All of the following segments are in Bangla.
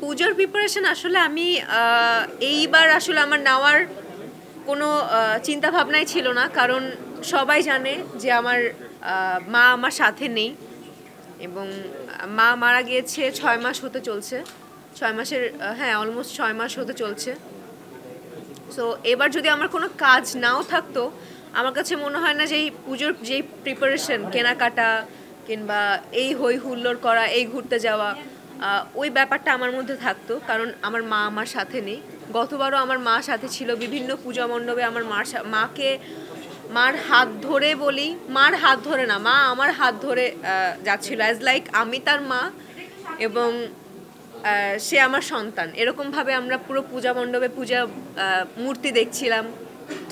পূজার প্রিপারেশন আসলে আমি এইবার আসলে আমার নেওয়ার কোনো চিন্তা ভাবনাই ছিল না, কারণ সবাই জানে যে আমার মা আমার সাথে নেই এবং মা মারা গিয়েছে 6 মাস হতে চলছে। 6 মাসের হ্যাঁ, অলমোস্ট 6 মাস হতে চলছে। সো এবার যদি আমার কোনো কাজ নাও থাকতো, আমার কাছে মনে হয় না যে এই পুজোর যেই প্রিপারেশন, কেনাকাটা কিংবা এই হই হুল্লোড় করা, এই ঘুরতে যাওয়া, ওই ব্যাপারটা আমার মধ্যে থাকতো, কারণ আমার মা আমার সাথে নেই। গতবারও আমার মা সাথে ছিল, বিভিন্ন পূজা মণ্ডপে আমার মার হাত ধরে বলি, মার হাত ধরে না, মা আমার হাত ধরে যাচ্ছিল, অ্যাজ লাইক আমি তার মা এবং সে আমার সন্তান। এরকমভাবে আমরা পুরো পূজা মণ্ডপে মূর্তি দেখছিলাম,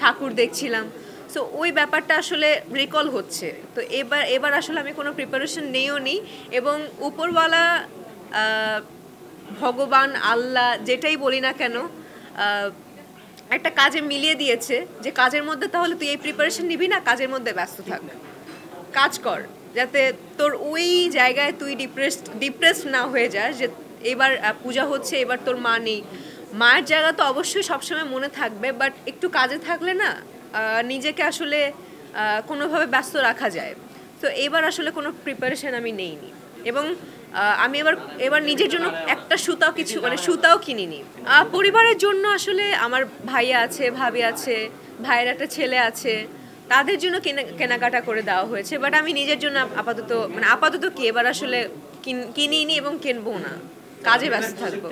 ঠাকুর দেখছিলাম। সো ওই ব্যাপারটা আসলে রিকল হচ্ছে। তো এবার আসলে আমি কোনো প্রিপারেশন নেইও নি, এবং উপরওয়ালা, ভগবান, আল্লাহ, যেটাই বলি না কেন, একটা কাজে মিলিয়ে দিয়েছে যে কাজের মধ্যে তাহলে তুই এই প্রিপারেশন নিবি না, কাজের মধ্যে ব্যস্ত থাক, কাজ কর, যাতে তোর ওই জায়গায় তুই ডিপ্রেসড না হয়ে যাস যে এবার পূজা হচ্ছে, এবার তোর মা নেই। মায়ের জায়গা তো অবশ্যই সবসময় মনে থাকবে, বাট একটু কাজে থাকলে না নিজেকে আসলে কোনোভাবে ব্যস্ত রাখা যায়। তো এবার আসলে কোনো প্রিপারেশন আমি নেইনি, এবং আমি এবার নিজের জন্য একটা সুতাও কিনিনি। পরিবারের জন্য আসলে আমার ভাইয়া আছে, ভাবি আছে, ভাইয়ের একটা ছেলে আছে, তাদের জন্য কেনাকাটা করে দেওয়া হয়েছে। বাট আমি নিজের জন্য আপাতত কি এবার আসলে কিনিনি এবং কিনবো না, কাজে ব্যস্ত থাকবো।